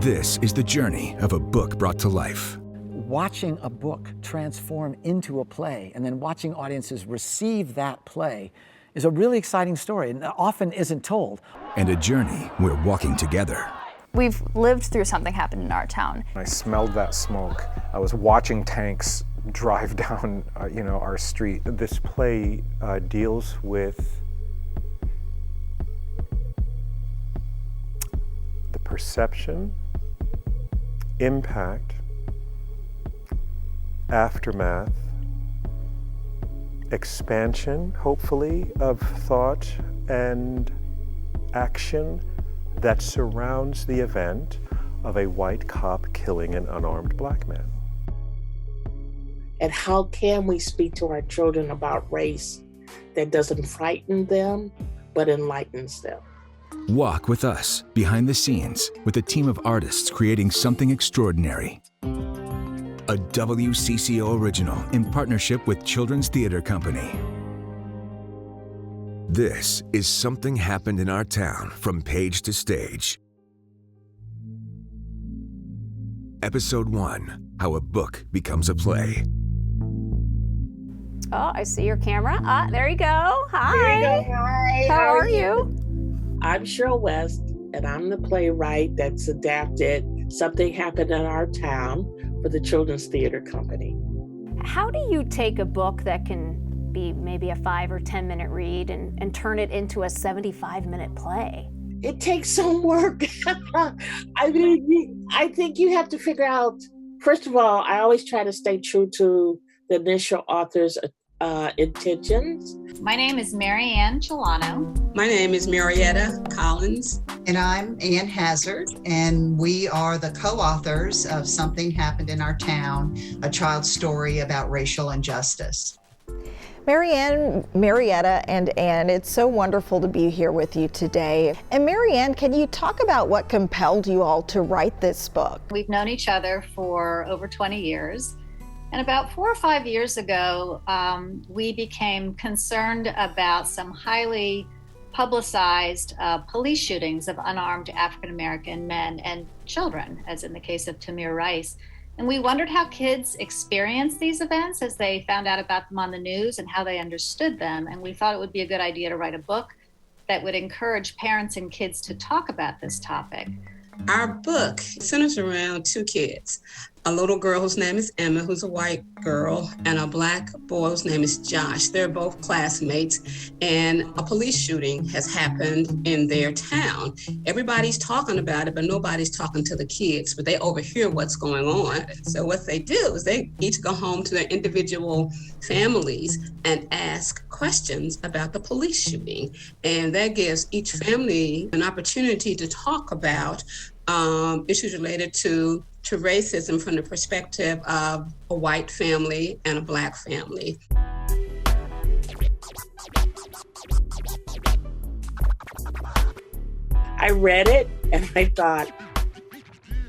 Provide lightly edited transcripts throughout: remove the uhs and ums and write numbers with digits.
This is the journey of a book brought to life. Watching a book transform into a play and then watching audiences receive that play is a really exciting story and often isn't told. And a journey we're walking together. We've lived through something happened in our town. I smelled that smoke. I was watching tanks drive down, our street. This play deals with the perception, impact, aftermath, expansion, hopefully, of thought and action that surrounds the event of a white cop killing an unarmed black man. And how can we speak to our children about race that doesn't frighten them, but enlightens them? Walk with us behind the scenes with a team of artists creating something extraordinary. A WCCO original in partnership with Children's Theater Company. This is Something Happened in Our Town from Page to Stage. Episode 1, How a Book Becomes a Play. Oh, I see your camera. There you go. Hi. There you go. Hi. How are you? I'm Cheryl West, and I'm the playwright that's adapted Something Happened in Our Town for the Children's Theater Company. How do you take a book that can be maybe a 5 or 10 minute read and turn it into a 75-minute play? It takes some work. I think you have to figure out, first of all, I always try to stay true to the initial author's intentions. My name is Mary Ann Chilano. My name is Marietta Collins. And I'm Ann Hazard, and we are the co-authors of Something Happened in Our Town, a child's story about racial injustice. Marianne, Marietta, and Ann, it's so wonderful to be here with you today. And Marianne, can you talk about what compelled you all to write this book? We've known each other for over 20 years. And about 4 or 5 years ago, we became concerned about some highly publicized police shootings of unarmed African-American men and children, as in the case of Tamir Rice. And we wondered how kids experienced these events as they found out about them on the news and how they understood them. And we thought it would be a good idea to write a book that would encourage parents and kids to talk about this topic. Our book centers around 2 kids, a little girl whose name is Emma, who's a white girl, and a black boy whose name is Josh. They're both classmates, and a police shooting has happened in their town. Everybody's talking about it, but nobody's talking to the kids, but they overhear what's going on. So what they do is they each go home to their individual families and ask questions about the police shooting. And that gives each family an opportunity to talk about issues related to racism from the perspective of a white family and a black family. I read it and I thought,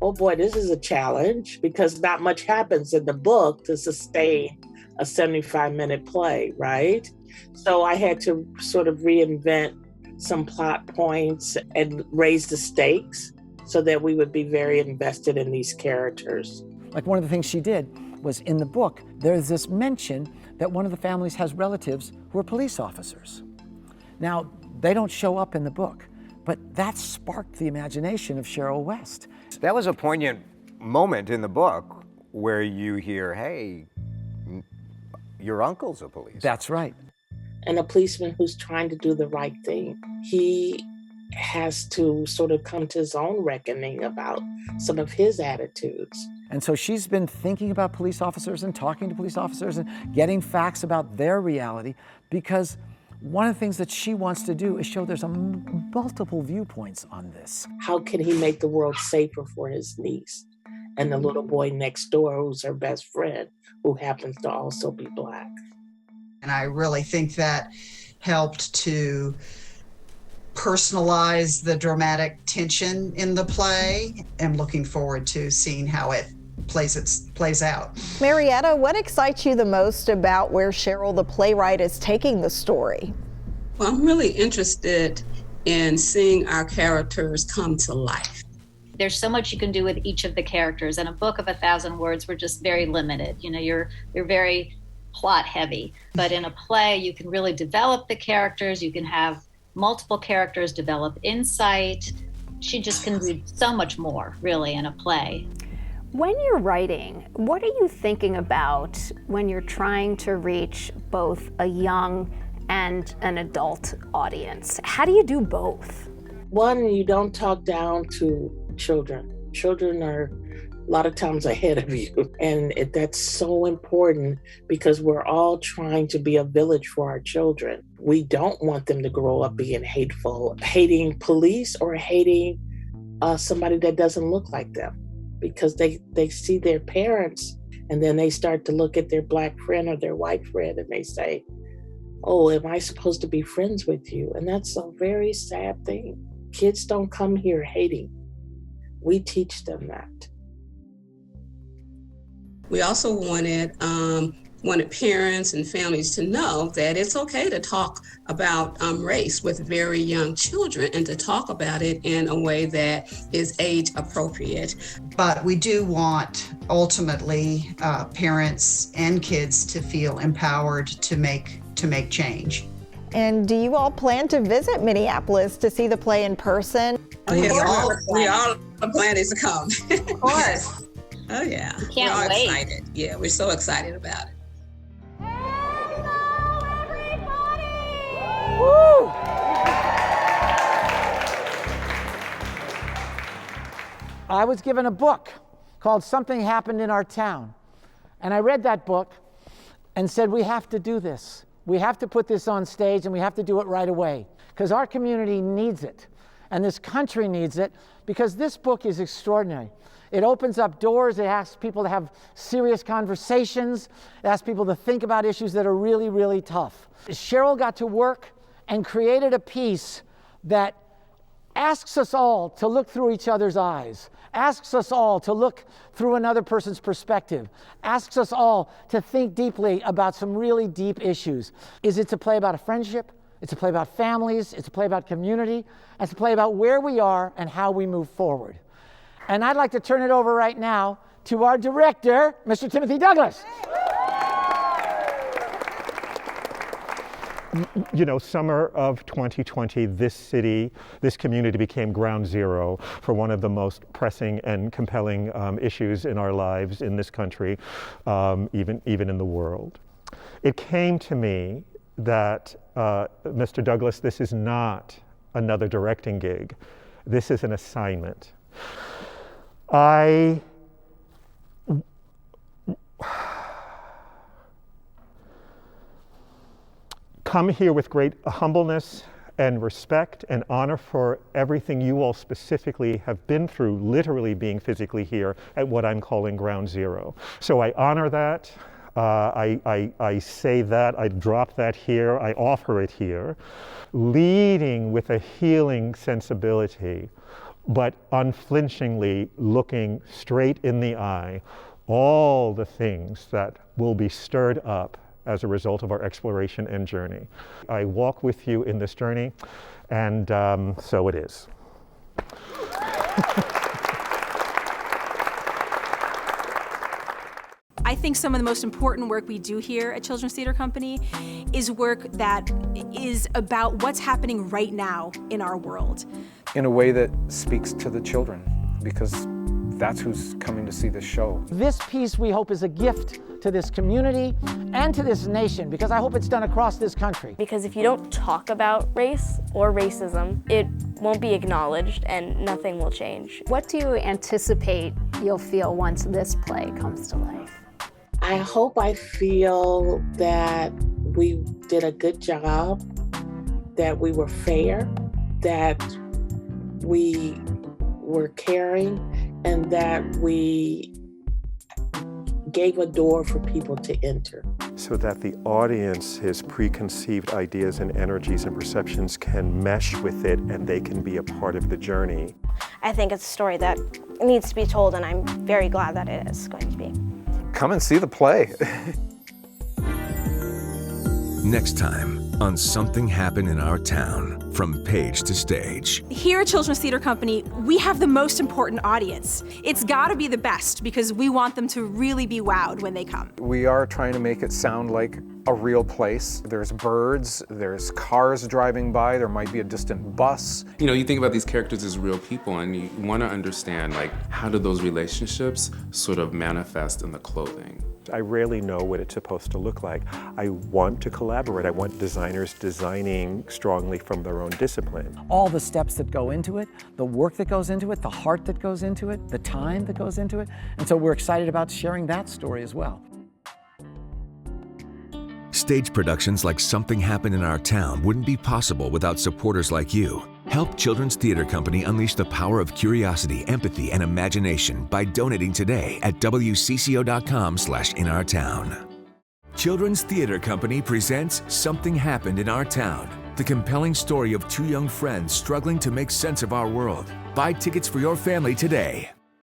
oh boy, this is a challenge because not much happens in the book to sustain a 75-minute play, right? So I had to sort of reinvent some plot points and raise the stakes so that we would be very invested in these characters. Like one of the things she did was in the book, there's this mention that one of the families has relatives who are police officers. Now, they don't show up in the book, but that sparked the imagination of Cheryl West. That was a poignant moment in the book where you hear, hey, your uncle's a police. That's right. And a policeman who's trying to do the right thing. He has to sort of come to his own reckoning about some of his attitudes. And so she's been thinking about police officers and talking to police officers and getting facts about their reality, because one of the things that she wants to do is show there's multiple viewpoints on this. How can he make the world safer for his niece and the little boy next door who's her best friend, who happens to also be Black? And I really think that helped to personalize the dramatic tension in the play. I'm looking forward to seeing how it plays out. Marietta, what excites you the most about where Cheryl the playwright is taking the story? Well, I'm really interested in seeing our characters come to life. there's so much you can do with each of the characters. And a book of 1,000 words, we're just very limited. You know, you're very plot heavy. But in a play, you can really develop the characters. You can have multiple characters develop insight. She just can do so much more, really, in a play. When you're writing, what are you thinking about when you're trying to reach both a young and an adult audience? How do you do both? One, you don't talk down to children. Children are a lot of times ahead of you. And that's so important because we're all trying to be a village for our children. We don't want them to grow up being hateful, hating police or hating somebody that doesn't look like them, because they see their parents and then they start to look at their Black friend or their white friend and they say, oh, am I supposed to be friends with you? And that's a very sad thing. Kids don't come here hating. We teach them that. We also wanted parents and families to know that it's okay to talk about race with very young children and to talk about it in a way that is age appropriate. But we do want, ultimately, parents and kids to feel empowered to make change. And do you all plan to visit Minneapolis to see the play in person? We all are planning to come. Of course. Oh yeah, Can't we're all wait. excited. Yeah, we're so excited about it. Woo! I was given a book called Something Happened in Our Town. And I read that book and said, we have to do this. We have to put this on stage and we have to do it right away because our community needs it. And this country needs it because this book is extraordinary. It opens up doors. It asks people to have serious conversations. It asks people to think about issues that are really, really tough. Cheryl got to work and created a piece that asks us all to look through each other's eyes, asks us all to look through another person's perspective, asks us all to think deeply about some really deep issues. It's a play about a friendship, it's a play about families, it's a play about community, it's a play about where we are and how we move forward. And I'd like to turn it over right now to our director, Mr. Timothy Douglas. You know, summer of 2020, this city, this community became ground zero for one of the most pressing and compelling issues in our lives in this country, even in the world. It came to me that, Mr. Douglas, this is not another directing gig. This is an assignment. I come here with great humbleness and respect and honor for everything you all specifically have been through, literally being physically here at what I'm calling ground zero. So I honor that. I say that, I drop that here, I offer it here, leading with a healing sensibility, but unflinchingly looking straight in the eye all the things that will be stirred up as a result of our exploration and journey. I walk with you in this journey, and so it is. I think some of the most important work we do here at Children's Theatre Company is work that is about what's happening right now in our world. In a way that speaks to the children, because that's who's coming to see this show. This piece, we hope, is a gift to this community and to this nation, because I hope it's done across this country. Because if you don't talk about race or racism, it won't be acknowledged and nothing will change. What do you anticipate you'll feel once this play comes to life? I hope I feel that we did a good job, that we were fair, that we were caring, and that we gave a door for people to enter. So that the audience's preconceived ideas and energies and perceptions can mesh with it and they can be a part of the journey. I think it's a story that needs to be told, and I'm very glad that it is going to be. Come and see the play. Next time on Something Happened in Our Town, from page to stage. Here at Children's Theater Company, we have the most important audience. It's got to be the best because we want them to really be wowed when they come. We are trying to make it sound like a real place. There's birds, there's cars driving by, there might be a distant bus. You know, you think about these characters as real people and you want to understand, like, how do those relationships sort of manifest in the clothing? I rarely know what it's supposed to look like. I want to collaborate. I want designers designing strongly from their own discipline. All the steps that go into it, the work that goes into it, the heart that goes into it, the time that goes into it. And so we're excited about sharing that story as well. Stage productions like Something Happened in Our Town wouldn't be possible without supporters like you. Help Children's Theater Company unleash the power of curiosity, empathy, and imagination by donating today at wcco.com/inourtown. Children's Theater Company presents Something Happened in Our Town, the compelling story of two young friends struggling to make sense of our world. Buy tickets for your family today.